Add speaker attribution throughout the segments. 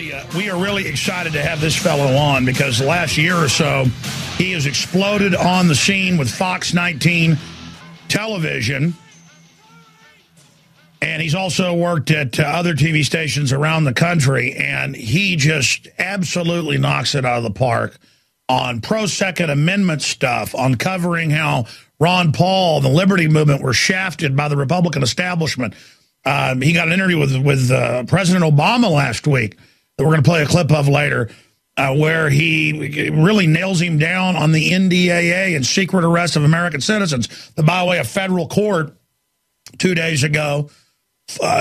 Speaker 1: tell you, we are really excited to have this fellow on because the last year or so, he has exploded on the scene with FOX19 television. And he's also worked at other TV stations around the country. And he just absolutely knocks it out of the park on pro-Second Amendment stuff, on covering how Ron Paul and the Liberty Movement were shafted by the Republican establishment. He got an interview with President Obama last week that we're going to play a clip of later, where he really nails him down on the NDAA and secret arrest of American citizens. That, by the way, a federal court 2 days ago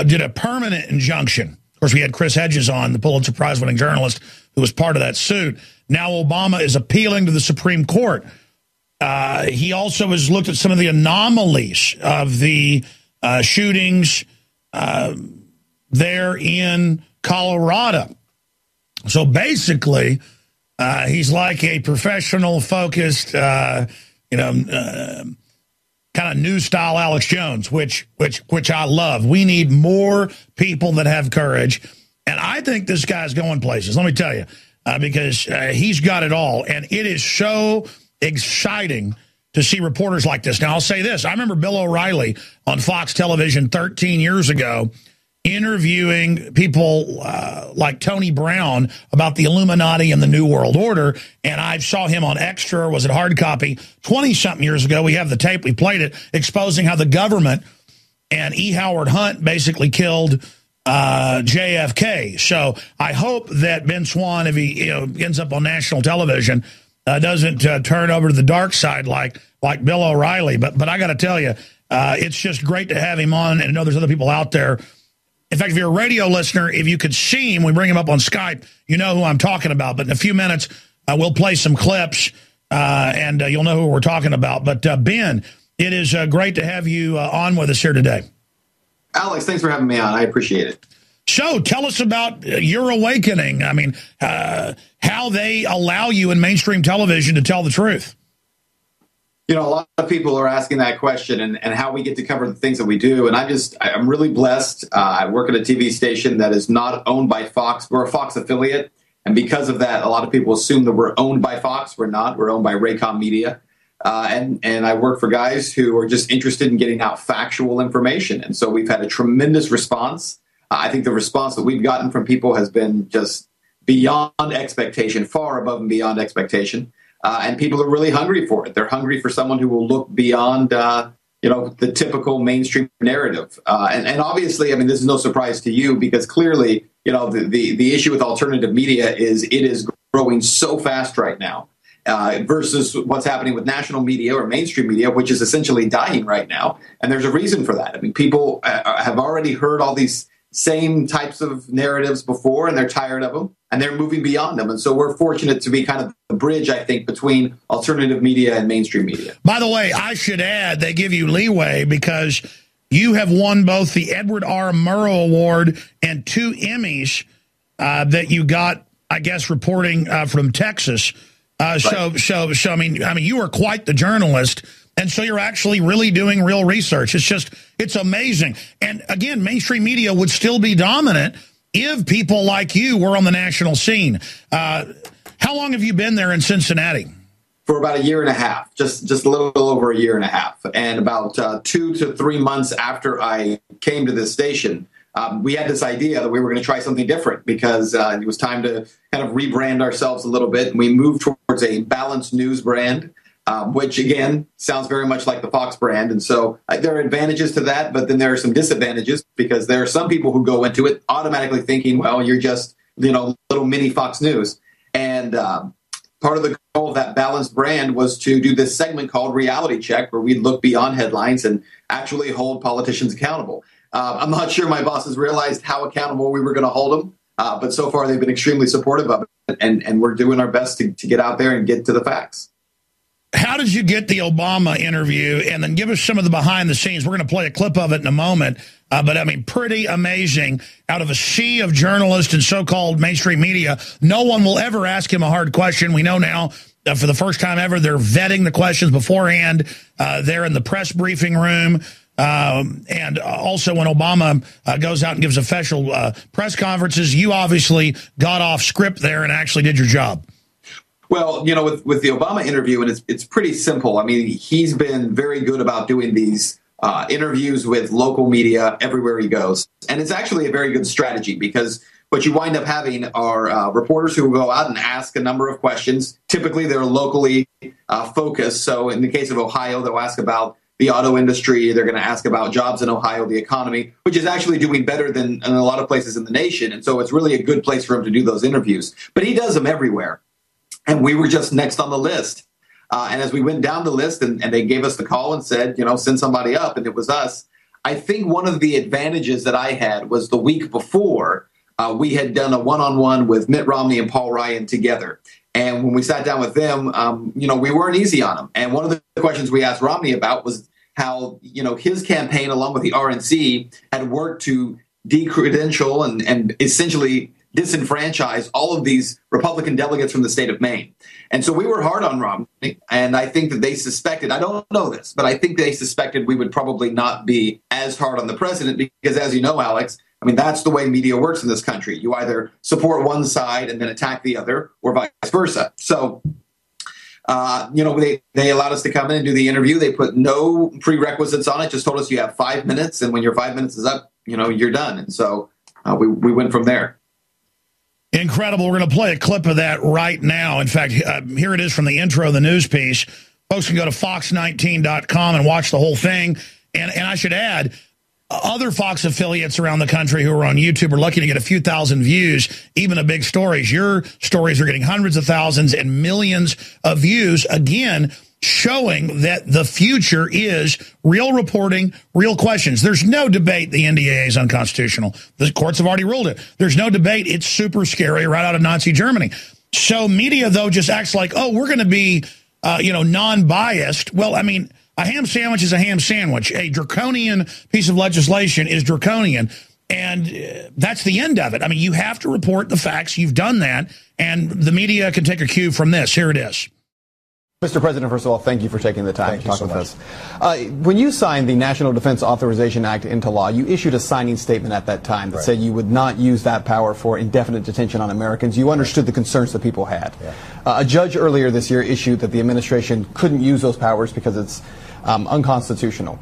Speaker 1: did a permanent injunction. Of course, we had Chris Hedges on, the Pulitzer Prize-winning journalist who was part of that suit. Now Obama is appealing to the Supreme Court. He also has looked at some of the anomalies of the shootings there in Colorado. So basically, he's like a professional, focused, kind of new style Alex Jones, which I love. We need more people that have courage, and I think this guy's going places. Let me tell you, because he's got it all, and it is so exciting to see reporters like this. Now, I'll say this. I remember Bill O'Reilly on Fox Television 13 years ago interviewing people like Tony Brown about the Illuminati and the New World Order, and I saw him on Extra, was it Hard Copy, 20-something years ago. We have the tape, we played it, exposing how the government and E. Howard Hunt basically killed JFK. So I hope that Ben Swann, if he ends up on national television, doesn't turn over to the dark side like Bill O'Reilly. But I got to tell you, it's just great to have him on, and I know there's other people out there. In fact, if you're a radio listener, if you could see him, we bring him up on Skype, you know who I'm talking about. But in a few minutes, we'll play some clips, and you'll know who we're talking about. But Ben, it is great to have you on with us here today.
Speaker 2: Alex, thanks for having me on. I appreciate it.
Speaker 1: So tell us about your awakening. I mean, how they allow you in mainstream television to tell the truth.
Speaker 2: You know, a lot of people are asking that question and how we get to cover the things that we do. And I'm really blessed. I work at a TV station that is not owned by Fox. We're a Fox affiliate. And because of that, a lot of people assume that we're owned by Fox. We're not. We're owned by Raycom Media. And I work for guys who are just interested in getting out factual information. And so we've had a tremendous response. I think the response that we've gotten from people has been just beyond expectation, far above and beyond expectation. And people are really hungry for it. They're hungry for someone who will look beyond, the typical mainstream narrative. And obviously, I mean, this is no surprise to you because clearly, the issue with alternative media is it is growing so fast right now versus what's happening with national media or mainstream media, which is essentially dying right now. And there's a reason for that. I mean, people have already heard all these same types of narratives before, and they're tired of them, and they're moving beyond them. And so we're fortunate to be kind of the bridge, I think, between alternative media and mainstream media.
Speaker 1: By the way, I should add, they give you leeway because you have won both the Edward R. Murrow Award and 2 Emmys that you got, I guess, reporting from Texas. Right. So I mean, you are quite the journalist. And so you're actually really doing real research. It's amazing. And again, mainstream media would still be dominant if people like you were on the national scene. How long have you been there in Cincinnati?
Speaker 2: For about a year and a half, just a little over a year and a half. And about 2 to 3 months after I came to this station, we had this idea that we were going to try something different because it was time to kind of rebrand ourselves a little bit. And we moved towards a balanced news brand. Which, again, sounds very much like the Fox brand. And so there are advantages to that, but then there are some disadvantages because there are some people who go into it automatically thinking, well, you're just, little mini Fox News. And part of the goal of that balanced brand was to do this segment called Reality Check, where we look beyond headlines and actually hold politicians accountable. I'm not sure my bosses realized how accountable we were going to hold them, but so far they've been extremely supportive of it. And we're doing our best to get out there and get to the facts.
Speaker 1: How did you get the Obama interview? And then give us some of the behind the scenes. We're going to play a clip of it in a moment. But I mean, pretty amazing. Out of a sea of journalists and so-called mainstream media, no one will ever ask him a hard question. We know now for the first time ever, they're vetting the questions beforehand. They're in the press briefing room. And also when Obama goes out and gives official press conferences, you obviously got off script there and actually did your job.
Speaker 2: Well, you know, with the Obama interview, and it's pretty simple. I mean, he's been very good about doing these interviews with local media everywhere he goes. And it's actually a very good strategy because what you wind up having are reporters who will go out and ask a number of questions. Typically, they're locally focused. So in the case of Ohio, they'll ask about the auto industry. They're going to ask about jobs in Ohio, the economy, which is actually doing better than in a lot of places in the nation. And so it's really a good place for him to do those interviews. But he does them everywhere. And we were just next on the list. And as we went down the list and they gave us the call and said, you know, send somebody up, and it was us. I think one of the advantages that I had was the week before, we had done a one-on-one with Mitt Romney and Paul Ryan together. And when we sat down with them, you know, we weren't easy on them. And one of the questions we asked Romney about was how, you know, his campaign, along with the RNC, had worked to decredential and essentially disenfranchise all of these Republican delegates from the state of Maine. And so we were hard on Romney, and I think that they suspected, I don't know this, but I think they suspected we would probably not be as hard on the president because, as you know, Alex, I mean, that's the way media works in this country. You either support one side and then attack the other, or vice versa. So, you know, they allowed us to come in and do the interview. They put no prerequisites on it, just told us you have 5 minutes, and when your 5 minutes is up, you know, you're done. And so we went from there.
Speaker 1: Incredible. We're going to play a clip of that right now. In fact, here it is from the intro of the news piece. Folks can go to fox19.com and watch the whole thing. And I should add, other Fox affiliates around the country who are on YouTube are lucky to get a few thousand views, even of big stories. Your stories are getting hundreds of thousands and millions of views, again, showing that the future is real reporting, real questions. There's no debate the NDAA is unconstitutional. The courts have already ruled it. There's no debate. It's super scary, right out of Nazi Germany. So media, though, just acts like, oh, we're going to be, you know, non-biased. Well, I mean, a ham sandwich is a ham sandwich. A draconian piece of legislation is draconian. And that's the end of it. I mean, you have to report the facts. You've done that. And the media can take a cue from this. Here it is.
Speaker 3: Mr. President, first of all, thank you for taking the time to talk with us. When you signed the National Defense Authorization Act into law, you issued a signing statement at that time that said you would not use that power for indefinite detention on Americans. You understood the concerns that people had. A judge earlier this year issued that the administration couldn't use those powers because it's unconstitutional.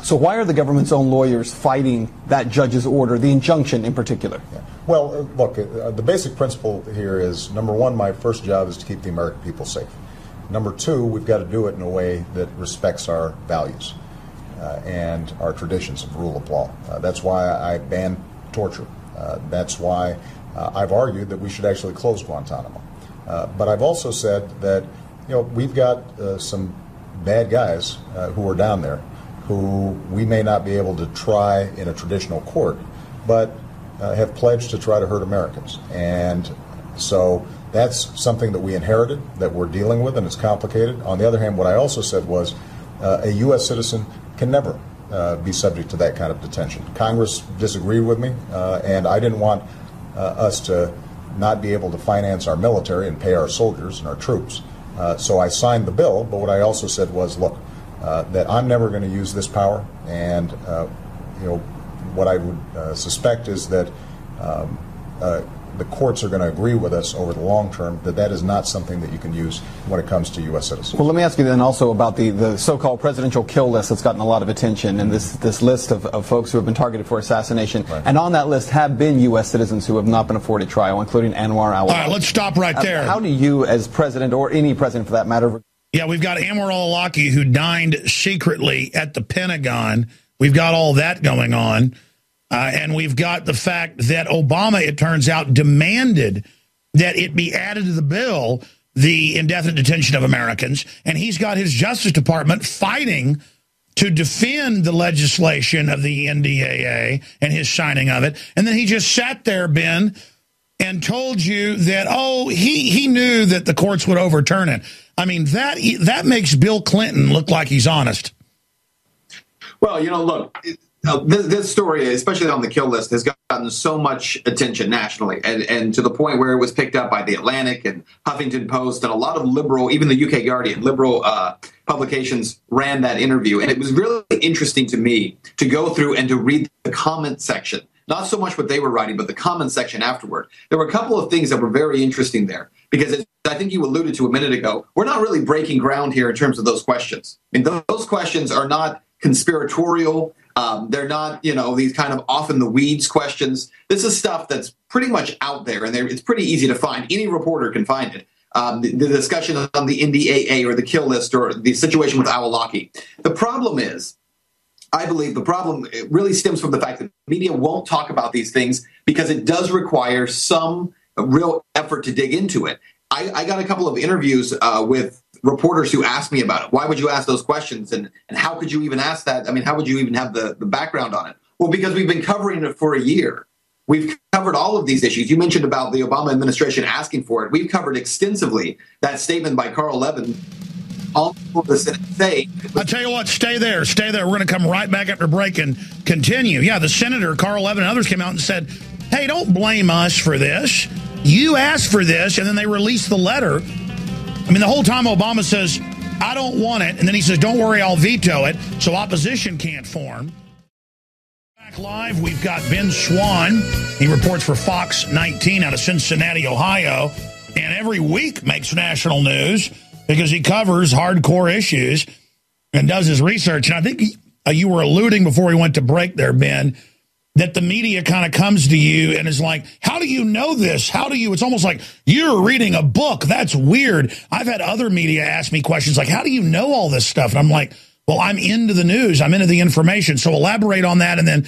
Speaker 3: So why are the government's own lawyers fighting that judge's order, the injunction in particular?
Speaker 4: Well, look, the basic principle here is, number one, my first job is to keep the American people safe. Number two, we've got to do it in a way that respects our values and our traditions of rule of law. That's why I ban torture. That's why I've argued that we should actually close Guantanamo. But I've also said that, you know, we've got some bad guys who are down there who we may not be able to try in a traditional court, but have pledged to try to hurt Americans. And so that's something that we inherited, that we're dealing with, and it's complicated. On the other hand, what I also said was a U.S. citizen can never be subject to that kind of detention. Congress disagreed with me, and I didn't want us to not be able to finance our military and pay our soldiers and our troops. So I signed the bill, but what I also said was, look, that I'm never going to use this power, and you know, what I would suspect is that the courts are going to agree with us over the long term that that is not something that you can use when it comes to U.S. citizens.
Speaker 3: Well, let me ask you then also about the so-called presidential kill list that's gotten a lot of attention, and this list of folks who have been targeted for assassination. Right. And on that list have been U.S. citizens who have not been afforded trial, including Anwar al-Awlaki.
Speaker 1: All right, let's stop right there.
Speaker 3: How do you, as president, or any president for that matter...
Speaker 1: Yeah, we've got Anwar al-Awlaki, who dined secretly at the Pentagon. We've got all that going on. And we've got the fact that Obama, it turns out, demanded that it be added to the bill, the indefinite detention of Americans. And he's got his Justice Department fighting to defend the legislation of the NDAA and his signing of it. And then he just sat there, Ben, and told you that, oh, he knew that the courts would overturn it. I mean, that makes Bill Clinton look like he's honest.
Speaker 2: Well, you know, look, this story, especially on the kill list, has gotten so much attention nationally, and to the point where it was picked up by The Atlantic and Huffington Post and a lot of liberal, even the UK Guardian, liberal publications ran that interview. And it was really interesting to me to go through and to read the comment section. Not so much what they were writing, but the comment section afterward. There were a couple of things that were very interesting there, because as I think you alluded to a minute ago, we're not really breaking ground here in terms of those questions. I mean, those questions are not conspiratorial. They're not, these kind of off in the weeds questions. This is stuff that's pretty much out there, and it's pretty easy to find. Any reporter can find it. The discussion on the NDAA or the kill list or the situation with Awolaki. The problem is, I believe the problem really stems from the fact that media won't talk about these things because it does require some real effort to dig into it. I got a couple of interviews with reporters who asked me about it. Why would you ask those questions? And how could you even ask that? I mean, how would you even have the background on it? Well, because we've been covering it for a year. We've covered all of these issues. You mentioned about the Obama administration asking for it. We've covered extensively that statement by Carl Levin. All the Senate say.
Speaker 1: I tell you what, stay there. Stay there. We're going to come right back after break and continue. Yeah, the Senator, Carl Levin, and others came out and said, hey, don't blame us for this. You asked for this, and then they released the letter. I mean, the whole time Obama says, I don't want it, and then he says, don't worry, I'll veto it, so opposition can't form. Back live, we've got Ben Swann. He reports for FOX19 out of Cincinnati, Ohio, and every week makes national news because he covers hardcore issues and does his research. And I think you were alluding before we went to break there, Ben, that the media kind of comes to you and is like, how do you know this? How do you? It's almost like you're reading a book. That's weird. I've had other media ask me questions like, how do you know all this stuff? And I'm like, well, I'm into the news. I'm into the information. So elaborate on that. And then,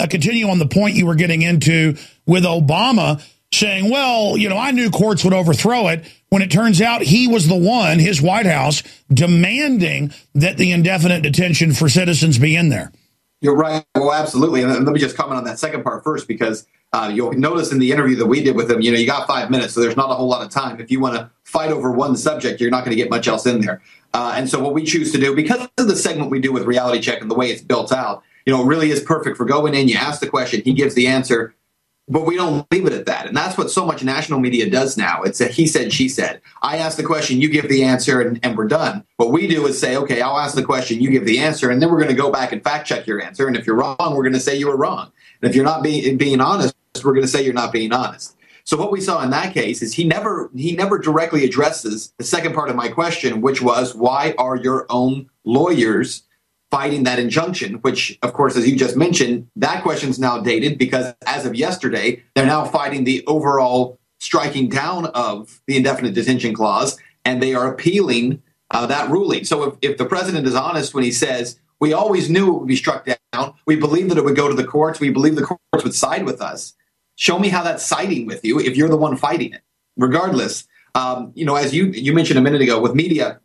Speaker 1: continue on the point you were getting into with Obama saying, well, I knew courts would overthrow it, when it turns out he was the one, his White House, demanding that the indefinite detention for citizens be in there.
Speaker 2: You're right. Well, absolutely. And let me just comment on that second part first, because you'll notice in the interview that we did with him, you got 5 minutes, so there's not a whole lot of time. If you want to fight over one subject, you're not going to get much else in there. And so what we choose to do, because of the segment we do with Reality Check and the way it's built out, it really is perfect for going in, you ask the question, he gives the answer, but we don't leave it at that. And that's what so much national media does now. It's a he said, she said. I ask the question, you give the answer, and we're done. What we do is say, okay, I'll ask the question, you give the answer, and then we're going to go back and fact check your answer. And if you're wrong, we're going to say you were wrong. And if you're not being honest, we're going to say you're not being honest. So what we saw in that case is he never directly addresses the second part of my question, which was, why are your own lawyers fighting that injunction, which, of course, as you just mentioned, that question's now dated because as of yesterday, they're now fighting the overall striking down of the indefinite detention clause, and they are appealing that ruling. So if the president is honest when he says, we always knew it would be struck down, we believed that it would go to the courts, we believe the courts would side with us, show me how that's siding with you if you're the one fighting it. Regardless, as you mentioned a minute ago with media,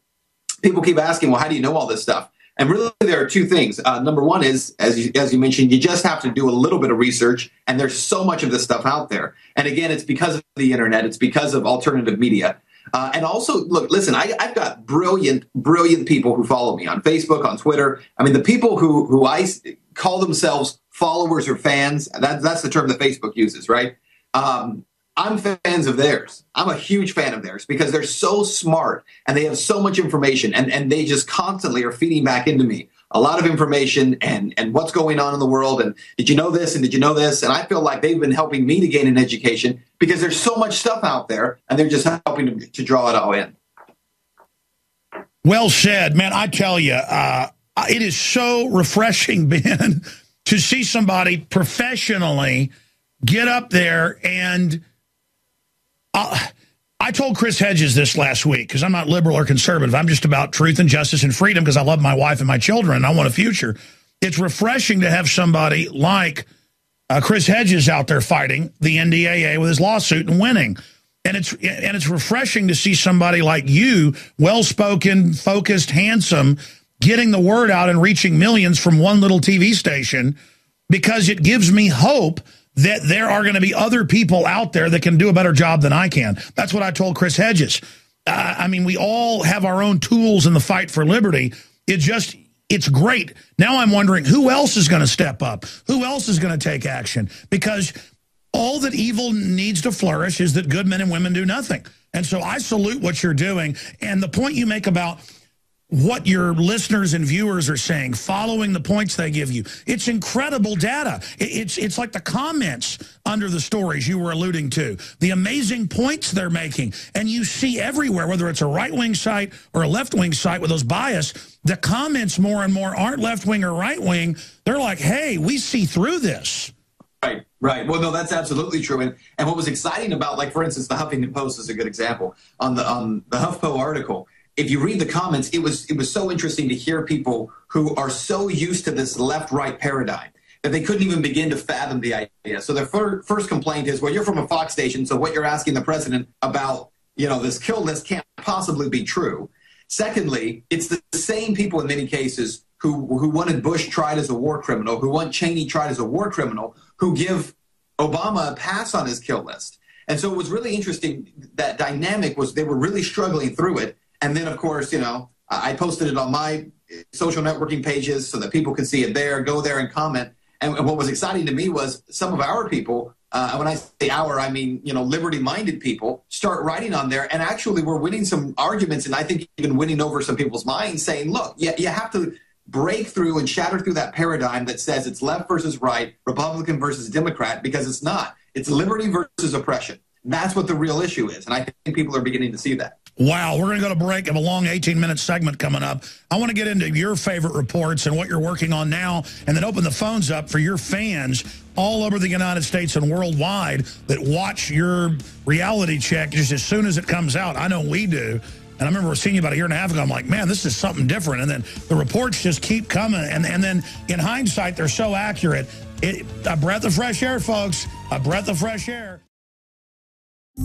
Speaker 2: people keep asking, well, how do you know all this stuff? And really, there are two things. Number one is, as you mentioned, you just have to do a little bit of research, and there's so much of this stuff out there. And again, it's because of the internet. It's because of alternative media. And also, look, listen, I've got brilliant people who follow me on Facebook, on Twitter. I mean, the people who I call themselves followers or fans, that's the term that Facebook uses, right? I'm fans of theirs. I'm a huge fan of theirs because they're so smart and they have so much information and they just constantly are feeding back into me a lot of information and what's going on in the world. And did you know this? And did you know this? And I feel like they've been helping me to gain an education because there's so much stuff out there and they're just helping to draw it all in.
Speaker 1: Well said, man. I tell you, it is so refreshing, Ben, to see somebody professionally get up there and I told Chris Hedges this last week because I'm not liberal or conservative. I'm just about truth and justice and freedom because I love my wife and my children and I want a future. It's refreshing to have somebody like Chris Hedges out there fighting the NDAA with his lawsuit and winning. And it's refreshing to see somebody like you, well-spoken, focused, handsome, getting the word out and reaching millions from one little TV station because it gives me hope that there are going to be other people out there that can do a better job than I can. That's what I told Chris Hedges. I mean, we all have our own tools in the fight for liberty. It's great. Now I'm wondering who else is going to step up? Who else is going to take action? Because all that evil needs to flourish is that good men and women do nothing. And so I salute what you're doing. And the point you make about what your listeners and viewers are saying, following the points they give you. It's incredible data. It's like the comments under the stories you were alluding to, the amazing points they're making. And you see everywhere, whether it's a right-wing site or a left-wing site with those bias, the comments more and more aren't left-wing or right-wing. They're like, hey, we see through this.
Speaker 2: Right, right. Well, no, that's absolutely true. And what was exciting about, like, for instance, the Huffington Post is a good example. On the HuffPo article, if you read the comments, it was so interesting to hear people who are so used to this left-right paradigm that they couldn't even begin to fathom the idea. So their first complaint is, well, you're from a Fox station, so what you're asking the president about, you know, this kill list can't possibly be true. Secondly, it's the same people in many cases who wanted Bush tried as a war criminal, who want Cheney tried as a war criminal, who give Obama a pass on his kill list. And so it was really interesting. That dynamic was, they were really struggling through it. And then, of course, you know, I posted it on my social networking pages so that people could see it there, go there and comment. And what was exciting to me was some of our people, when I say our, I mean, you know, liberty-minded people, start writing on there. And actually, we're winning some arguments, and I think even winning over some people's minds, saying, look, you have to break through and shatter through that paradigm that says it's left versus right, Republican versus Democrat, because it's not. It's liberty versus oppression. That's what the real issue is. And I think people are beginning to see that.
Speaker 1: Wow, we're going to go to break. I have a long 18-minute segment coming up. I want to get into your favorite reports and what you're working on now, and then open the phones up for your fans all over the United States and worldwide that watch your reality check just as soon as it comes out. I know we do. And I remember seeing you about a year and a half ago. I'm like, man, this is something different. And then the reports just keep coming. And then in hindsight, they're so accurate. A breath of fresh air, folks. A breath of fresh air.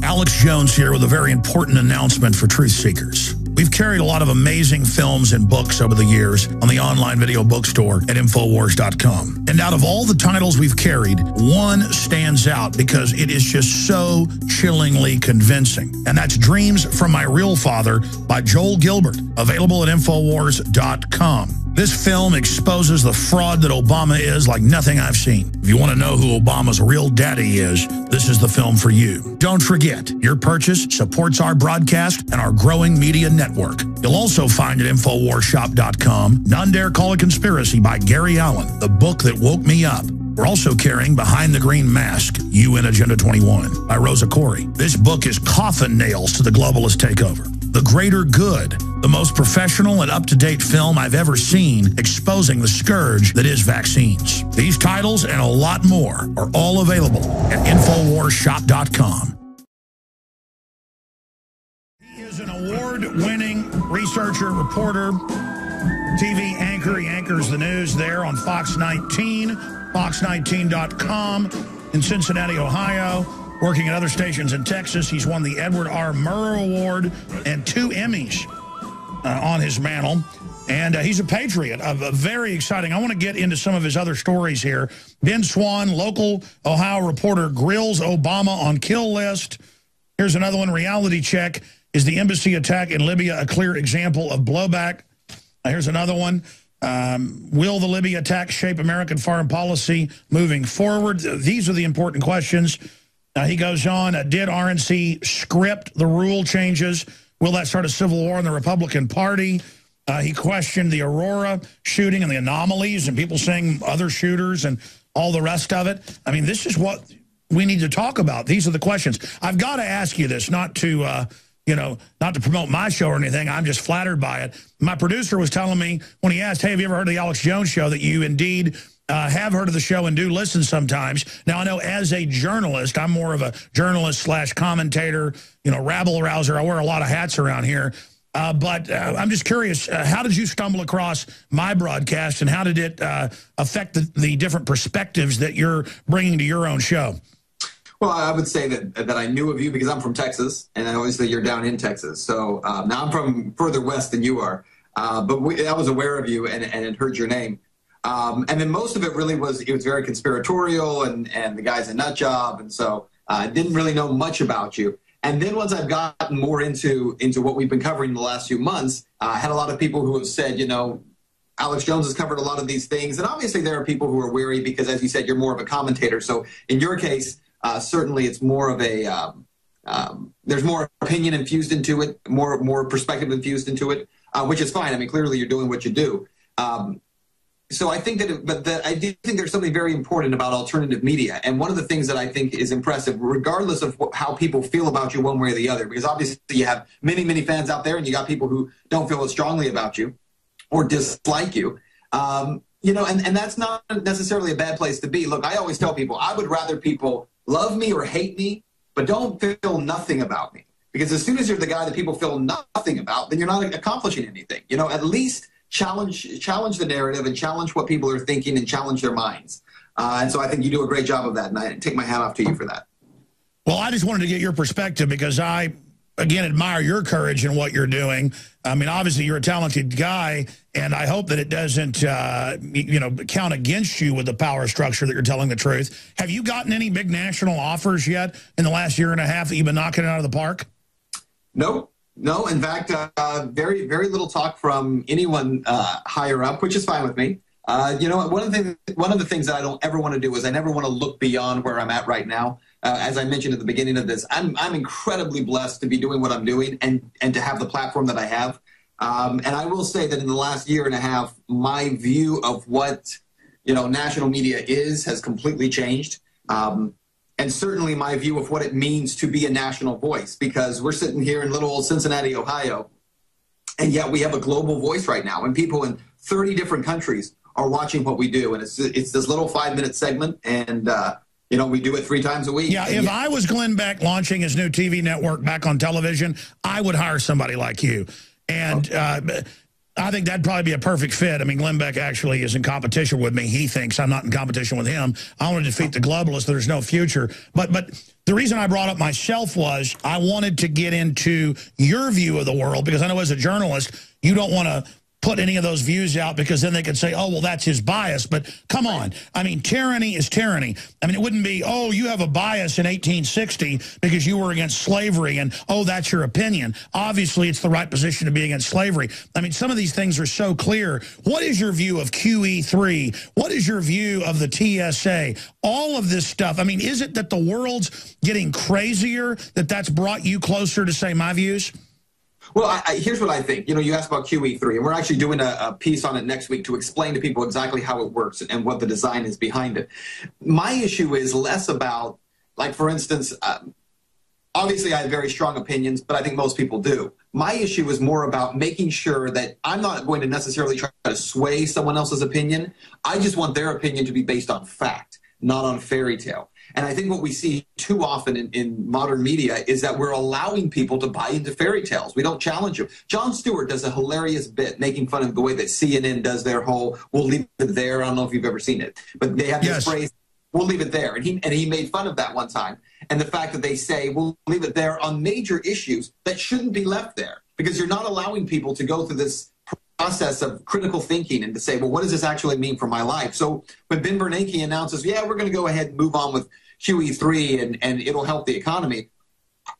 Speaker 1: Alex Jones here with a very important announcement for truth seekers. We've carried a lot of amazing films and books over the years on the online video bookstore at Infowars.com. And out of all the titles we've carried, one stands out because it is just so chillingly convincing. And that's Dreams from My Real Father by Joel Gilbert, available at Infowars.com. This film exposes the fraud that Obama is like nothing I've seen. If you want to know who Obama's real daddy is, this is the film for you. Don't forget, your purchase supports our broadcast and our growing media network. You'll also find at InfoWarsShop.com None Dare Call a Conspiracy by Gary Allen, the book that woke me up. We're also carrying Behind the Green Mask, UN Agenda 21 by Rosa Corey. This book is coffin nails to the globalist takeover. The Greater Good, the most professional and up-to-date film I've ever seen exposing the scourge that is vaccines. These titles and a lot more are all available at InfoWarsShop.com. He is an award-winning researcher, reporter, TV anchor. He anchors the news there on FOX19, FOX19.com in Cincinnati, Ohio. Working at other stations in Texas. He's won the Edward R. Murrow Award and 2 Emmys on his mantle. And he's a patriot. Very exciting. I want to get into some of his other stories here. Ben Swann, local Ohio reporter, grills Obama on kill list. Here's another one. Reality check. Is the embassy attack in Libya a clear example of blowback? Here's another one. Will the Libya attack shape American foreign policy moving forward? These are the important questions. He goes on, did RNC script the rule changes? Will that start a civil war in the Republican Party? He questioned the Aurora shooting and the anomalies and people saying other shooters and all the rest of it. I mean, this is what we need to talk about. These are the questions. I've got to ask you this, not to, not to promote my show or anything. I'm just flattered by it. My producer was telling me when he asked, hey, have you ever heard of the Alex Jones Show, that you indeed have heard of the show and do listen sometimes. Now, I know as a journalist, I'm more of a journalist / commentator, rabble rouser. I wear a lot of hats around here. But I'm just curious, how did you stumble across my broadcast, and how did it affect the different perspectives that you're bringing to your own show?
Speaker 2: Well, I would say that I knew of you because I'm from Texas, and obviously you're down in Texas. So now I'm from further west than you are. But I was aware of you and had heard your name. And then most of it really was very conspiratorial, and the guy's a nut job. And so I didn't really know much about you. And then once I've gotten more into what we've been covering in the last few months, I had a lot of people who have said, Alex Jones has covered a lot of these things. And obviously there are people who are weary because, as you said, you're more of a commentator. So in your case, certainly it's more of a there's more opinion infused into it, more perspective infused into it, which is fine. I mean, clearly you're doing what you do. So I think that, I do think there's something very important about alternative media. And one of the things that I think is impressive, regardless of how people feel about you one way or the other, because obviously you have many, many fans out there, and you got people who don't feel as strongly about you or dislike you. You know, and that's not necessarily a bad place to be. Look, I always tell people, I would rather people love me or hate me, but don't feel nothing about me. Because as soon as you're the guy that people feel nothing about, then you're not accomplishing anything. You know, at least challenge the narrative and challenge what people are thinking and challenge their minds. And so I think you do a great job of that, and I take my hat off to you for that. Well, I just wanted to get your perspective because I, again, admire your courage in what you're doing. I mean, obviously, you're a talented guy, and I hope that it doesn't, you know, count against you with the power structure that you're telling the truth. Have you gotten any big national offers yet in the last year and a half that you've been knocking it out of the park? Nope. No, in fact, very, very little talk from anyone higher up, which is fine with me. You know, one of the things that I don't ever want to do is I never want to look beyond where I'm at right now. As I mentioned at the beginning of this, I'm incredibly blessed to be doing what I'm doing and to have the platform that I have. And I will say that in the last year and a half, my view of what, you know, national media has completely changed. And certainly my view of what it means to be a national voice, because we're sitting here in little old Cincinnati, Ohio, and yet we have a global voice right now, and people in 30 different countries are watching what we do. And it's this little 5-minute segment, and you know, we do it 3 times a week. Yeah, if I was Glenn Beck launching his new TV network back on television, I would hire somebody like you. And I think that'd probably be a perfect fit. I mean, Glenn Beck actually is in competition with me. He thinks I'm not in competition with him. I want to defeat the globalists. There's no future. But the reason I brought up myself was I wanted to get into your view of the world, because I know as a journalist, you don't want to put any of those views out because then they could say, oh, well, that's his bias. But come on. I mean, tyranny is tyranny. I mean, it wouldn't be, oh, you have a bias in 1860 because you were against slavery and, oh, that's your opinion. Obviously, it's the right position to be against slavery. I mean, some of these things are so clear. What is your view of QE3? What is your view of the TSA? All of this stuff. I mean, is it that the world's getting crazier that's brought you closer to, say, my views? Well, here's what I think. You know, you asked about QE3, and we're actually doing a piece on it next week to explain to people exactly how it works and what the design is behind it. My issue is less about, like, for instance, obviously I have very strong opinions, but I think most people do. My issue is more about making sure that I'm not going to necessarily try to sway someone else's opinion. I just want their opinion to be based on fact, not on fairy tale. And I think what we see too often in modern media is that we're allowing people to buy into fairy tales. We don't challenge them. Jon Stewart does a hilarious bit making fun of the way that CNN does their whole, we'll leave it there. I don't know if you've ever seen it, but they have this phrase, we'll leave it there. And he made fun of that one time. And the fact that they say, we'll leave it there on major issues that shouldn't be left there, because you're not allowing people to go through this process of critical thinking and to say, well, what does this actually mean for my life? So when Ben Bernanke announces, yeah, we're going to go ahead and move on with QE3 and it'll help the economy,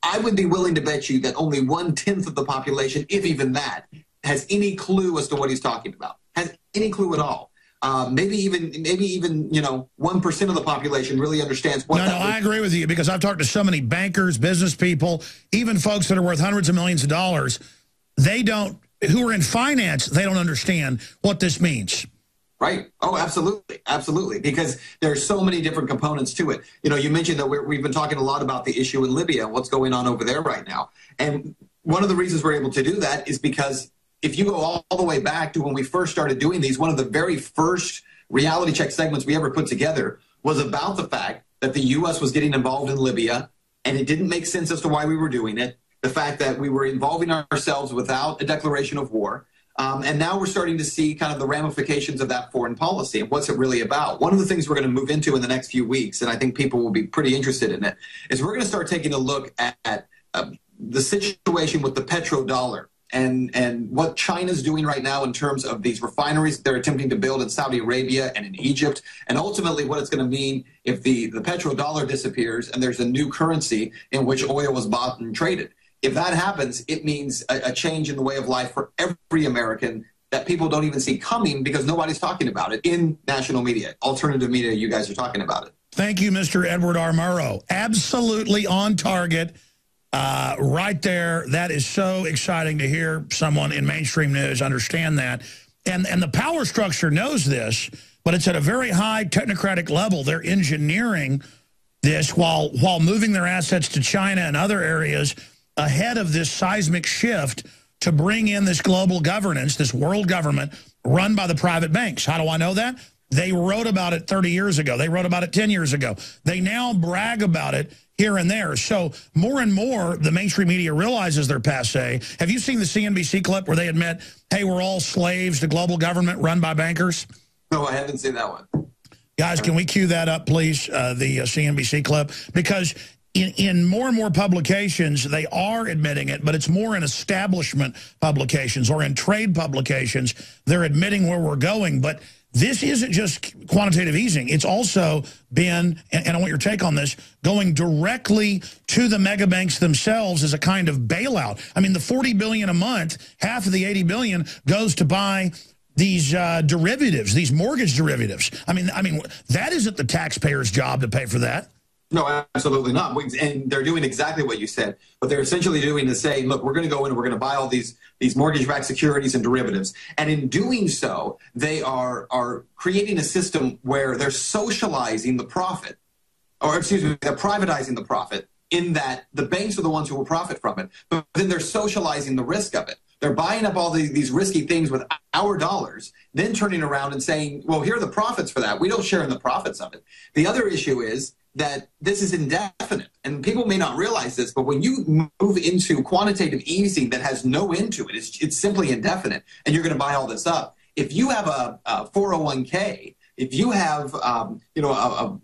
Speaker 2: I would be willing to bet you that only 1/10 of the population, if even that, has any clue as to what he's talking about, has any clue at all. Maybe even, you know, 1% of the population really understands what. No, I agree with you, because I've talked to so many bankers, business people, even folks that are worth hundreds of millions of dollars. They don't, who are in finance, they don't understand what this means. Right. Oh, absolutely. Absolutely. Because there are so many different components to it. You know, you mentioned that we've been talking a lot about the issue in Libya and what's going on over there right now. And one of the reasons we're able to do that is because if you go all the way back to when we first started doing these, one of the very first reality check segments we ever put together was about the fact that the U.S. was getting involved in Libya, and it didn't make sense as to why we were doing it. The fact that we were involving ourselves without a declaration of war. And now we're starting to see kind of the ramifications of that foreign policy and what's it really about. One of the things we're going to move into in the next few weeks, and I think people will be pretty interested in it, is we're going to start taking a look at the situation with the petrodollar and what China's doing right now in terms of these refineries they're attempting to build in Saudi Arabia and in Egypt, and ultimately what it's going to mean if the petrodollar disappears and there's a new currency in which oil was bought and traded. If that happens, it means a change in the way of life for every American that people don't even see coming because nobody's talking about it in national media, alternative media. You guys are talking about it. Thank you, Mr. Edward R. Murrow. Absolutely on target.
Speaker 1: Right there, that is so exciting to hear someone in mainstream news understand that. And the power structure knows this, but it's at a very high technocratic level. They're engineering this while moving their assets to China and other areas ahead of this seismic shift to bring in this global governance, this world government run by the private banks. How do I know that? They wrote about it 30 years ago. They wrote about it 10 years ago. They now brag about it here and there. So more and more, the mainstream media realizes they're passé. Have you seen the CNBC clip where they admit, hey, we're all slaves to global government run by bankers?
Speaker 2: No, I haven't seen that one.
Speaker 1: Guys, can we cue that up, please, the CNBC clip? Because in more and more publications, they are admitting it, but it's more in establishment publications or in trade publications. They're admitting where we're going. But this isn't just quantitative easing. It's also been, and I want your take on this, going directly to the mega banks themselves as a kind of bailout. I mean, the $40 billion a month, half of the $80 billion goes to buy these derivatives, these mortgage derivatives. I mean, that isn't the taxpayer's job to pay for that.
Speaker 2: No, absolutely not. And they're doing exactly what you said. What they're essentially doing is saying, look, we're going to go in and we're going to buy all these mortgage-backed securities and derivatives. And in doing so, they are creating a system where they're socializing the profit, or excuse me, they're privatizing the profit, in that the banks are the ones who will profit from it. But then they're socializing the risk of it. They're buying up all these risky things with our dollars, then turning around and saying, well, here are the profits for that. We don't share in the profits of it. The other issue is that this is indefinite. And people may not realize this, but when you move into quantitative easing that has no end to it, it's simply indefinite, and you're going to buy all this up. If you have a 401k, if you have a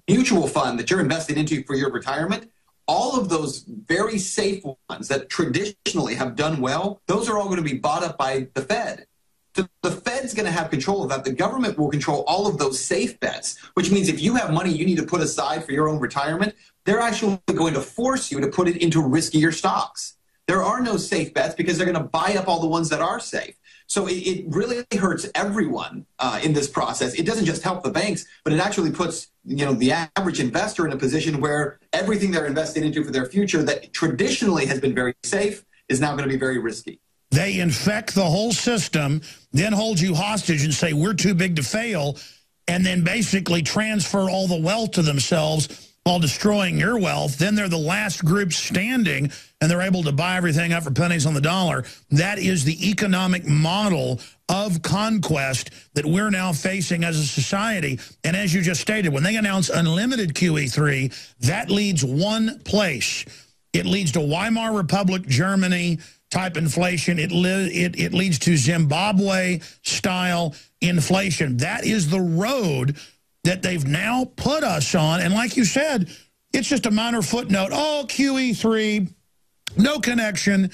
Speaker 2: mutual fund that you're invested into for your retirement, all of those very safe ones that traditionally have done well, those are all going to be bought up by the Fed. The Fed's going to have control of that. The government will control all of those safe bets, which means if you have money you need to put aside for your own retirement, they're actually going to force you to put it into riskier stocks. There are no safe bets because they're going to buy up all the ones that are safe. So it really hurts everyone in this process. It doesn't just help the banks, but it actually puts the average investor in a position where everything they're invested into for their future that traditionally has been very safe is now going to be very risky.
Speaker 1: They infect the whole system, then hold you hostage and say, we're too big to fail, and then basically transfer all the wealth to themselves while destroying your wealth. Then they're the last group standing, and they're able to buy everything up for pennies on the dollar. That is the economic model of conquest that we're now facing as a society. And as you just stated, when they announce unlimited QE3, that leads one place. It leads to Weimar Republic, Germany type inflation. It leads to Zimbabwe-style inflation. That is the road that they've now put us on. And like you said, it's just a minor footnote. Oh, QE3, no connection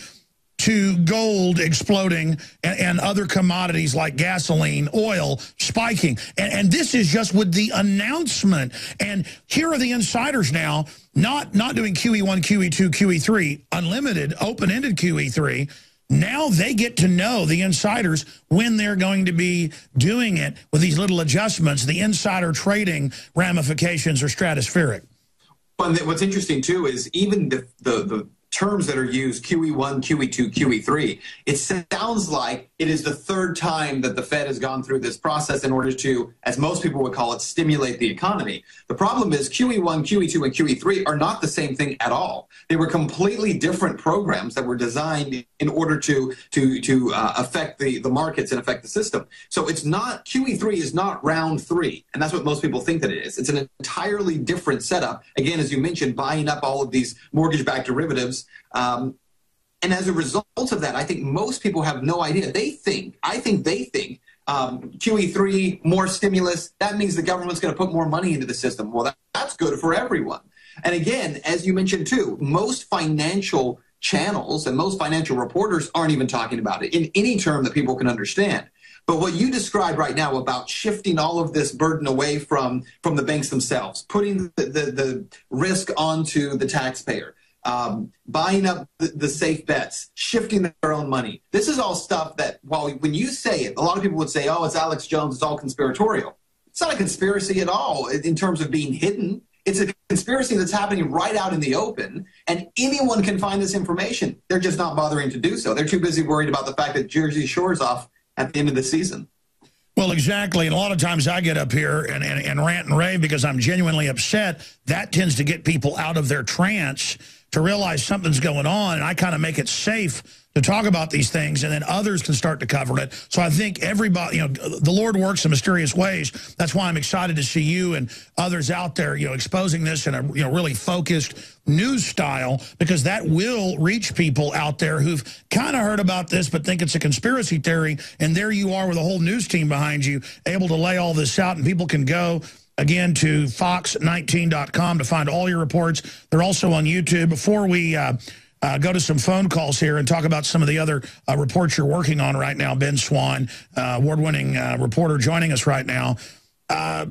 Speaker 1: to gold exploding and other commodities like gasoline, oil spiking. And this is just with the announcement. And here are the insiders now, not doing QE1, QE2, QE3, unlimited, open-ended QE3. Now they get to know, the insiders, when they're going to be doing it with these little adjustments. The insider trading ramifications are stratospheric.
Speaker 2: Well, what's interesting, too, is even the terms that are used, QE1, QE2, QE3, it sounds like it is the third time that the Fed has gone through this process in order to, as most people would call it, stimulate the economy. The problem is QE1, QE2, and QE3 are not the same thing at all. They were completely different programs that were designed in order to affect the markets and affect the system. So it's not, QE3 is not round three, and that's what most people think that it is. It's an entirely different setup. Again, as you mentioned, buying up all of these mortgage-backed derivatives. And as a result of that, I think most people have no idea. I think QE3, more stimulus, that means the government's going to put more money into the system. Well, that's good for everyone. And again, as you mentioned too, most financial channels and most financial reporters aren't even talking about it in any term that people can understand. But what you described right now about shifting all of this burden away from the banks themselves, putting the risk onto the taxpayer, buying up the safe bets, shifting their own money. This is all stuff that, when you say it, a lot of people would say, oh, it's Alex Jones, it's all conspiratorial. It's not a conspiracy at all in terms of being hidden. It's a conspiracy that's happening right out in the open, and anyone can find this information. They're just not bothering to do so. They're too busy worried about the fact that Jersey Shore's off at the end of the season.
Speaker 1: Well, exactly. And a lot of times I get up here and rant and rave because I'm genuinely upset. That tends to get people out of their trance to realize something's going on. And I kind of make it safe to talk about these things, and then others can start to cover it. So I think everybody, the Lord works in mysterious ways. That's why I'm excited to see you and others out there, exposing this in a really focused news style, because that will reach people out there who've kind of heard about this but think it's a conspiracy theory. And there you are with a whole news team behind you, able to lay all this out, and people can go again to fox19.com to find all your reports. They're also on YouTube. Before we go to some phone calls here and talk about some of the other reports you're working on right now, Ben Swann, award-winning reporter joining us right now. I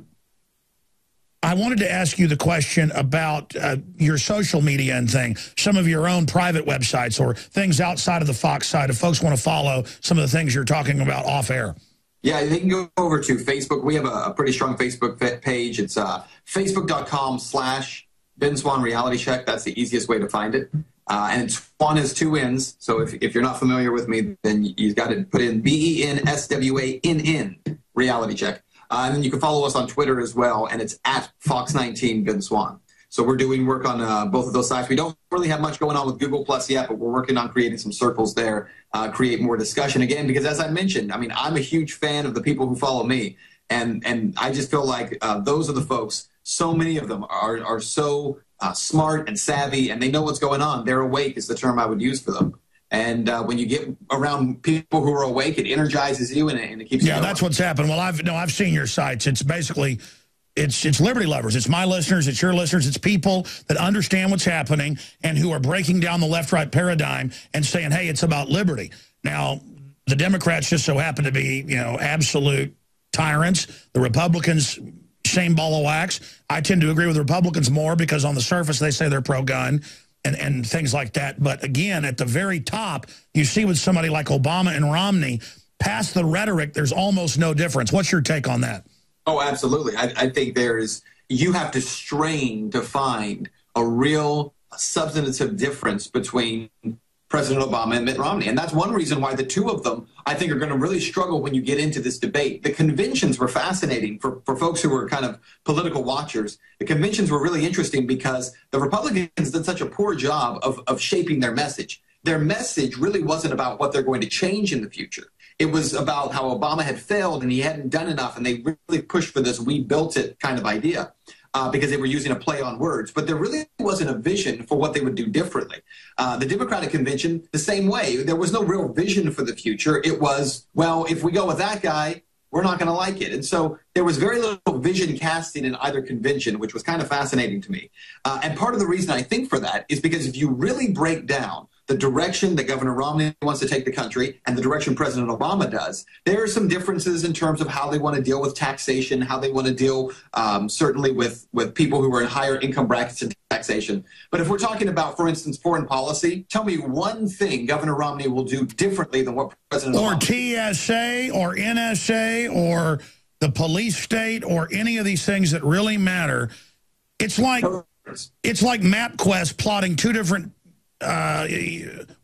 Speaker 1: wanted to ask you the question about your social media and things, some of your own private websites or things outside of the Fox side, if folks want to follow some of the things you're talking about off air.
Speaker 2: Yeah, they can go over to Facebook. We have a pretty strong Facebook page. It's facebook.com/Ben Swann Reality Check. That's the easiest way to find it. And Swann has two N's, so if you're not familiar with me, then you've got to put in BENSWANN, Reality Check. And then you can follow us on Twitter as well, and it's at FOX19 Ben Swann. So we're doing work on both of those sites. We don't really have much going on with Google Plus yet, but we're working on creating some circles there, create more discussion again, because as I mentioned, I mean, I'm a huge fan of the people who follow me, and I just feel like those are the folks, so many of them are so smart and savvy, and they know what's going on. They're awake is the term I would use for them. And when you get around people who are awake, it energizes you and it keeps you going.
Speaker 1: That's what's happened. Well, I've seen your sites. It's basically, it's liberty lovers. It's my listeners. It's your listeners. It's people that understand what's happening and who are breaking down the left-right paradigm and saying, hey, it's about liberty. Now, the Democrats just so happen to be, absolute tyrants. The Republicans, same ball of wax. I tend to agree with the Republicans more because on the surface they say they're pro-gun and things like that. But again, at the very top, you see with somebody like Obama and Romney, past the rhetoric, there's almost no difference. What's your take on that?
Speaker 2: Oh, absolutely. I think you have to strain to find a real substantive difference between President Obama and Mitt Romney. And that's one reason why the two of them, I think, are going to really struggle when you get into this debate. The conventions were fascinating for folks who were kind of political watchers. The conventions were really interesting because the Republicans did such a poor job of shaping their message. Their message really wasn't about what they're going to change in the future. It was about how Obama had failed and he hadn't done enough, and they really pushed for this "we built it" kind of idea. Because they were using a play on words. But there really wasn't a vision for what they would do differently. The Democratic Convention, the same way. There was no real vision for the future. It was, well, if we go with that guy, we're not going to like it. And so there was very little vision casting in either convention, which was kind of fascinating to me. And part of the reason I think for that is because if you really break down the direction that Governor Romney wants to take the country and the direction President Obama does, there are some differences in terms of how they want to deal with taxation, how they want to deal certainly with people who are in higher income brackets and taxation. But if we're talking about, for instance, foreign policy, tell me one thing Governor Romney will do differently than what President Obama
Speaker 1: did. Or TSA or NSA or the police state or any of these things that really matter. It's like MapQuest plotting two different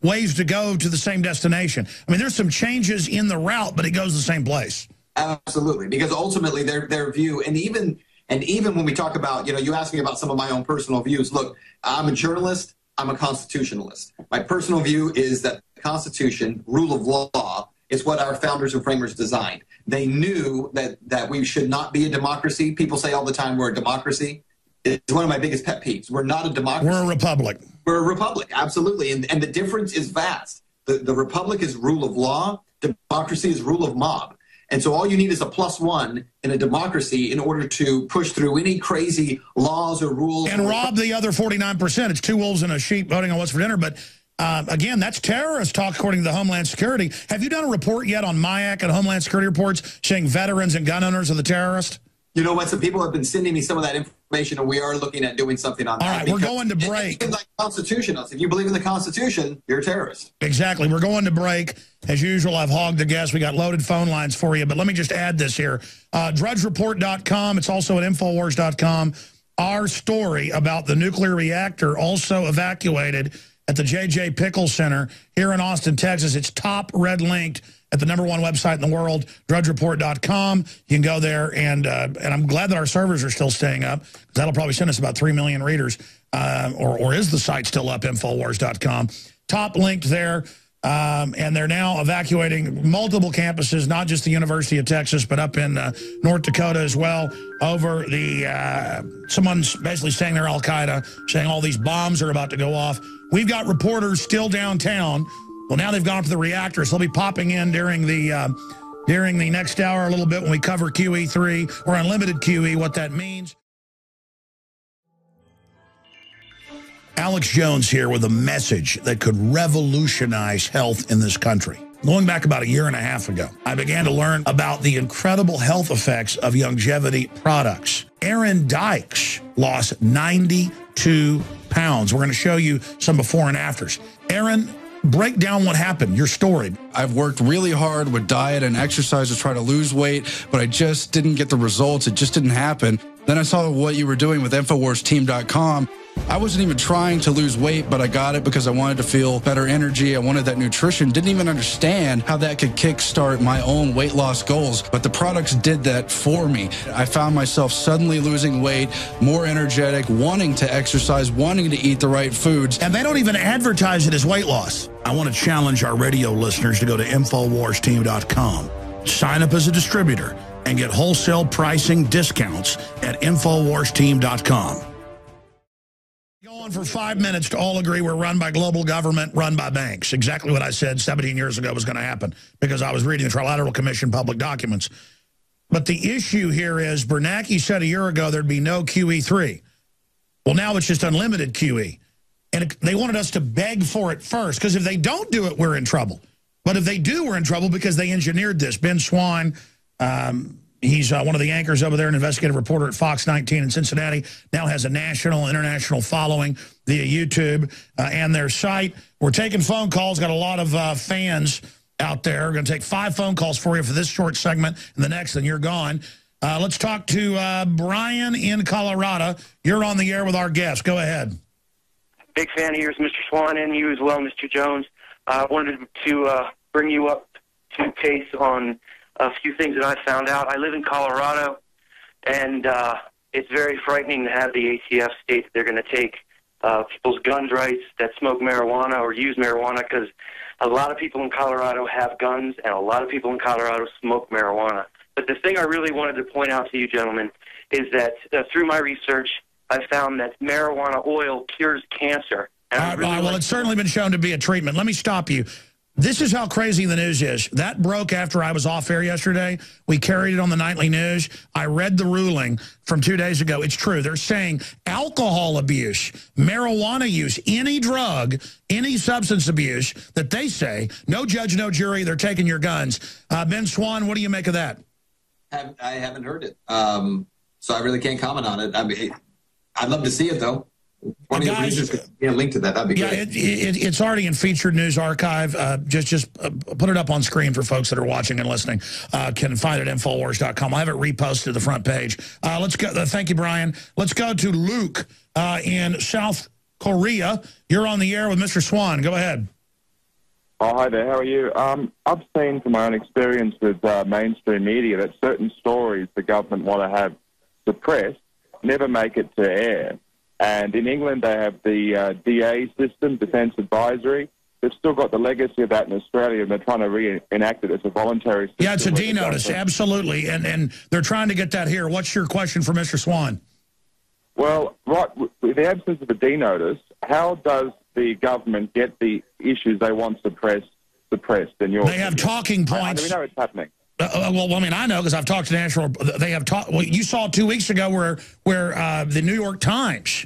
Speaker 1: ways to go to the same destination. I mean, there's some changes in the route, but it goes the same place.
Speaker 2: Absolutely, because ultimately their view, and even when we talk about, you asked me about some of my own personal views. Look, I'm a journalist. I'm a constitutionalist. My personal view is that the Constitution, rule of law, is what our founders and framers designed. They knew that we should not be a democracy. People say all the time we're a democracy. It's one of my biggest pet peeves. We're not a democracy.
Speaker 1: We're a republic.
Speaker 2: We're a republic, absolutely. And the difference is vast. The republic is rule of law. Democracy is rule of mob. And so all you need is a +1 in a democracy in order to push through any crazy laws or rules.
Speaker 1: And rob the other 49%. It's two wolves and a sheep voting on what's for dinner. But again, that's terrorist talk according to the Homeland Security. Have you done a report yet on MIAC and Homeland Security reports saying veterans and gun owners are the terrorists?
Speaker 2: You know what? Some people have been sending me some of that information, and we are looking at doing something on that.
Speaker 1: All right, we're going to break.
Speaker 2: It's like constitutionalists. If you believe in the Constitution, you're a terrorist.
Speaker 1: Exactly. We're going to break. As usual, I've hogged the guests. We got loaded phone lines for you, but let me just add this here. DrudgeReport.com. It's also at Infowars.com. our story about the nuclear reactor also evacuated at the J.J. Pickles Center here in Austin, Texas. It's top red linked at the #1 website in the world, drudgereport.com. You can go there, and I'm glad that our servers are still staying up, because that'll probably send us about 3 million readers. Or is the site still up, Infowars.com? Top linked there. And they're now evacuating multiple campuses, not just the University of Texas, but up in North Dakota as well, over the, someone's basically saying they're Al-Qaeda, saying all these bombs are about to go off. We've got reporters still downtown. Well, now they've gone to the reactors. They'll be popping in during the next hour a little bit when we cover QE3 or unlimited QE, what that means. Alex Jones here with a message that could revolutionize health in this country. Going back about 1.5 years ago, I began to learn about the incredible health effects of Youngevity products. Aaron Dykes lost 92 pounds. We're going to show you some before and afters. Aaron, break down what happened, your story.
Speaker 5: I've worked really hard with diet and exercise to try to lose weight, but I just didn't get the results. It just didn't happen. Then I saw what you were doing with InfoWarsTeam.com. I wasn't even trying to lose weight, but I got it because I wanted to feel better energy. I wanted that nutrition. Didn't even understand how that could kickstart my own weight loss goals, but the products did that for me. I found myself suddenly losing weight, more energetic, wanting to exercise, wanting to eat the right foods.
Speaker 1: And they don't even advertise it as weight loss. I want to challenge our radio listeners to go to InfoWarsTeam.com, sign up as a distributor, and get wholesale pricing discounts at InfoWarsTeam.com. On for 5 minutes to all agree we're run by global government, run by banks. Exactly what I said 17 years ago was going to happen, because I was reading the Trilateral Commission public documents. But the issue here is Bernanke said 1 year ago there'd be no QE3. Well, now it's just unlimited QE. And they wanted us to beg for it first, because if they don't do it, we're in trouble. But if they do, we're in trouble because they engineered this. Ben Swann, he's one of the anchors over there, an investigative reporter at FOX19 in Cincinnati, now has a national, international following via YouTube and their site. We're taking phone calls, got a lot of fans out there. We're going to take 5 phone calls for you for this short segment, and the next, then you're gone. Let's talk to Brian in Colorado. You're on the air with our guest. Go ahead.
Speaker 6: Big fan of yours, Mr. Swann, and you as well, Mr. Jones. I wanted to bring you up to pace on a few things that I found out. I live in Colorado, and it's very frightening to have the ATF state that they're going to take people's gun rights that smoke marijuana or use marijuana, because a lot of people in Colorado have guns, and a lot of people in Colorado smoke marijuana. But the thing I really wanted to point out to you, gentlemen, is that through my research, I found that marijuana oil cures cancer.
Speaker 1: Well, it's certainly been shown to be a treatment. Let me stop you. This is how crazy the news is. That broke after I was off air yesterday. We carried it on the nightly news. I read the ruling from 2 days ago. It's true. They're saying alcohol abuse, marijuana use, any drug, any substance abuse that they say, no judge, no jury, they're taking your guns. Ben Swann, what do you make of that?
Speaker 2: I haven't heard it, so I really can't comment on it. I mean, I'd love to see it, though. One of the reasons could be a link to that. That'd be great.
Speaker 1: It's already in featured news archive. Just put it up on screen for folks that are watching and listening. Can find it at Infowars.com. I'll have it reposted to the front page. Let's go. Thank you, Brian. Let's go to Luke in South Korea. You're on the air with Mr. Swann. Go ahead.
Speaker 7: Oh, hi there. How are you? I've seen from my own experience with mainstream media that certain stories the government want to have suppressed never make it to air. And in England, they have the DA system, Defence Advisory. They've still got the legacy of that in Australia, and they're trying to reenact it as a voluntary system.
Speaker 1: Yeah, it's a D notice, absolutely. And they're trying to get that here. What's your question for Mr. Swann?
Speaker 7: Well, right, with the absence of a D notice, how does the government get the issues they want suppressed in your
Speaker 1: They have talking points.
Speaker 7: How do we know it's happening?
Speaker 1: Well, I mean, I know because I've talked to national. They have talked. Well, you saw 2 weeks ago where the New York Times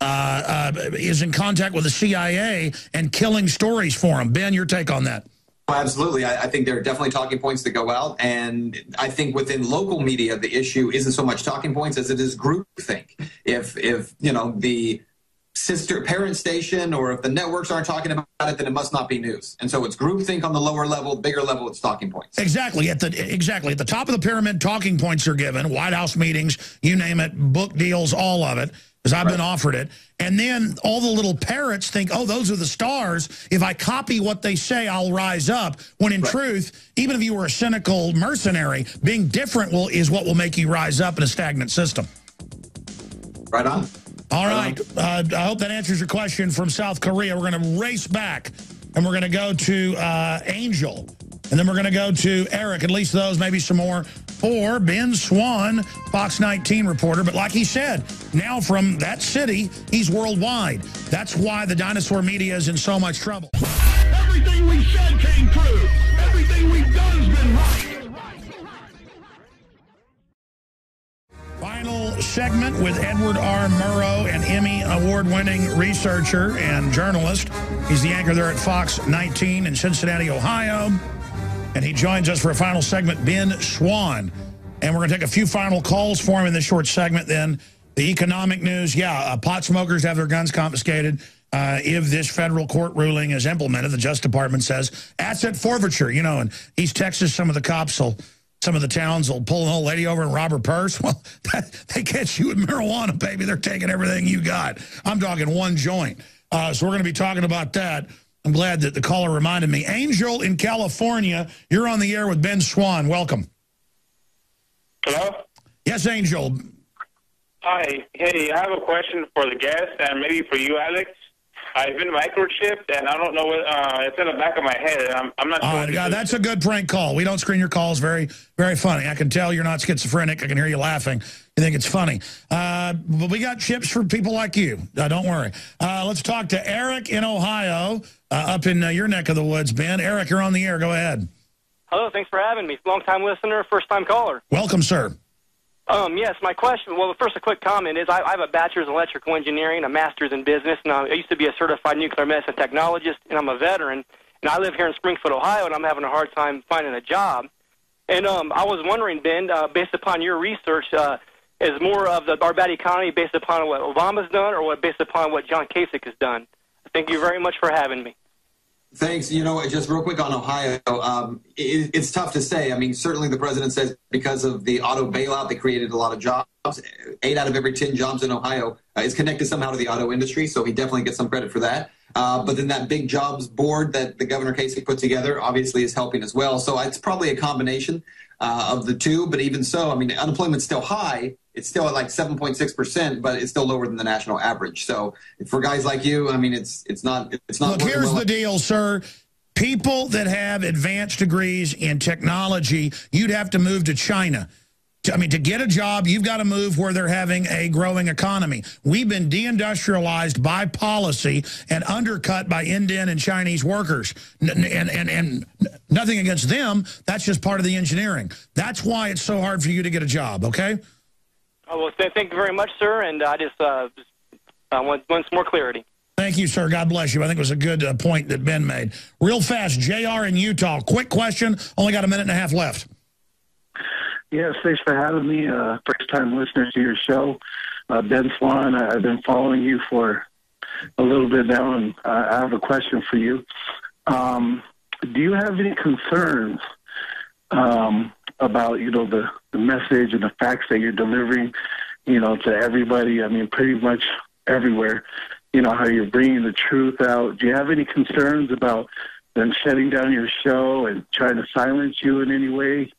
Speaker 1: is in contact with the CIA and killing stories for them. Ben, your take on that?
Speaker 2: Oh, absolutely. I think there are definitely talking points that go out, and I think within local media, the issue isn't so much talking points as it is groupthink. If you know the parent station, or if the networks aren't talking about it, then it must not be news. And so it's groupthink on the lower level, bigger level, it's talking points.
Speaker 1: Exactly. At the top of the pyramid, talking points are given, White House meetings, you name it, book deals, all of it, because I've been offered it. And then all the little parrots think, oh, those are the stars. If I copy what they say, I'll rise up. When in truth, even if you were a cynical mercenary, being different is what will make you rise up in a stagnant system.
Speaker 2: Right on.
Speaker 1: All right. I hope that answers your question from South Korea. We're going to race back, and we're going to go to Angel, and then we're going to go to Eric, at least those, maybe some more, for Ben Swann, Fox 19 reporter. But like he said, now from that city, he's worldwide. That's why the dinosaur media is in so much trouble.
Speaker 8: Everything we said came true. Everything we've done has been right.
Speaker 1: Final segment with Edward R. Murrow, an Emmy award-winning researcher and journalist. He's the anchor there at Fox 19 in Cincinnati, Ohio. And he joins us for a final segment, Ben Swann. And we're going to take a few final calls for him in this short segment. Then the economic news. Pot smokers have their guns confiscated if this federal court ruling is implemented. The Justice Department says asset forfeiture. You know, in East Texas, some of the towns will pull an old lady over and rob her purse. Well, they catch you with marijuana, baby. They're taking everything you got. I'm talking one joint. So we're going to be talking about that. I'm glad that the caller reminded me. Angel in California, you're on the air with Ben Swann. Welcome.
Speaker 9: Hello?
Speaker 1: Yes, Angel.
Speaker 9: Hi. Hey, I have a question for the guest and maybe for you, Alex. I've been microchipped, and I don't know what it's in the back of my head. And I'm not sure.
Speaker 1: Yeah, that's a good prank call. We don't screen your calls. Very, very funny. I can tell you're not schizophrenic. I can hear you laughing. You think it's funny. But we got chips for people like you. Don't worry. Let's talk to Eric in Ohio, up in your neck of the woods, Ben. Eric, you're on the air. Go ahead.
Speaker 10: Hello. Thanks for having me. Long-time listener, first-time caller.
Speaker 1: Welcome, sir.
Speaker 10: Yes, my question, well, first a quick comment is I have a bachelor's in electrical engineering, a master's in business, and I used to be a certified nuclear medicine technologist, and I'm a veteran, and I live here in Springfield, Ohio, and I'm having a hard time finding a job. And I was wondering, Ben, based upon your research, is more of our bad economy based upon what Obama's done or based upon what John Kasich has done? Thank you very much for having me.
Speaker 2: Thanks. You know, just real quick on Ohio, it's tough to say. I mean, certainly the president says because of the auto bailout, they created a lot of jobs. 8 out of every 10 jobs in Ohio is connected somehow to the auto industry, so he definitely gets some credit for that. But then that big jobs board that the Governor Kasich put together obviously is helping as well. So it's probably a combination of the two. But even so, I mean, unemployment's still high. It's still at like 7.6%, but it's still lower than the national average. So for guys like you, I mean, it's not.
Speaker 1: Look, here's the deal, sir. People that have advanced degrees in technology, you'd have to move to China. I mean, to get a job, you've got to move where they're having a growing economy. We've been deindustrialized by policy and undercut by Indian and Chinese workers. And nothing against them. That's just part of the engineering. That's why it's so hard for you to get a job, okay?
Speaker 10: Oh, well, thank you very much, sir, and I just want some more clarity.
Speaker 1: Thank you, sir. God bless you. I think it was a good point that Ben made. Real fast, JR in Utah. Quick question. Only got a minute and a half left.
Speaker 11: Yes, thanks for having me. First-time listener to your show. Ben Swann, I've been following you for a little bit now, and I have a question for you. Do you have any concerns about, you know, the message and the facts that you're delivering, you know, to everybody? I mean, pretty much everywhere, you know, how you're bringing the truth out. Do you have any concerns about them shutting down your show and trying to silence you in any way?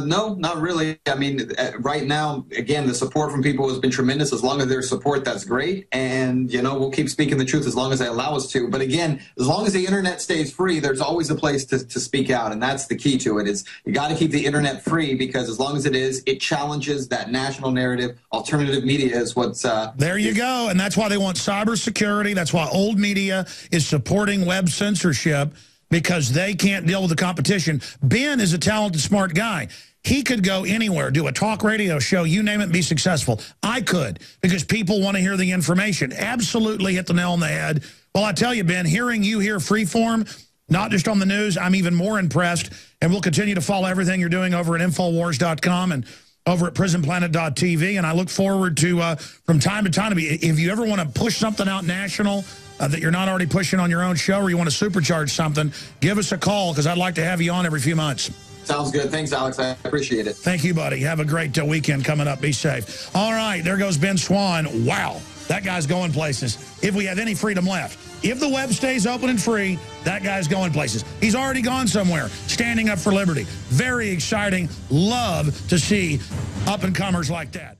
Speaker 2: No, not really. I mean, right now, again, the support from people has been tremendous. As long as there's support, that's great. And, you know, we'll keep speaking the truth as long as they allow us to. But again, as long as the internet stays free, there's always a place to speak out. And that's the key to it, is you got to keep the internet free, because as long as it is, it challenges that national narrative. Alternative media is what's...
Speaker 1: there you go. And that's why they want cybersecurity. That's why old media is supporting web censorship, because they can't deal with the competition. Ben is a talented, smart guy. He could go anywhere, do a talk radio show, you name it, be successful. I could, because people want to hear the information. Absolutely hit the nail on the head. Well, I tell you, Ben, hearing you here freeform, not just on the news, I'm even more impressed. And we'll continue to follow everything you're doing over at Infowars.com and over at prisonplanet.tv, and I look forward to, from time to time, if you ever want to push something out national that you're not already pushing on your own show, or you want to supercharge something, give us a call, because I'd like to have you on every few months.
Speaker 2: Sounds good. Thanks, Alex. I appreciate it.
Speaker 1: Thank you, buddy. Have a great weekend coming up. Be safe. All right, there goes Ben Swann. Wow, that guy's going places. If we have any freedom left. If the web stays open and free, that guy's going places. He's already gone somewhere, standing up for liberty. Very exciting. Love to see up-and-comers like that.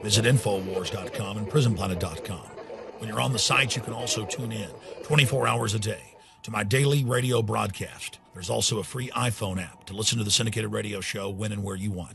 Speaker 1: Visit Infowars.com and PrisonPlanet.com. When you're on the site, you can also tune in 24 hours a day to my daily radio broadcast. There's also a free iPhone app to listen to the syndicated radio show when and where you want.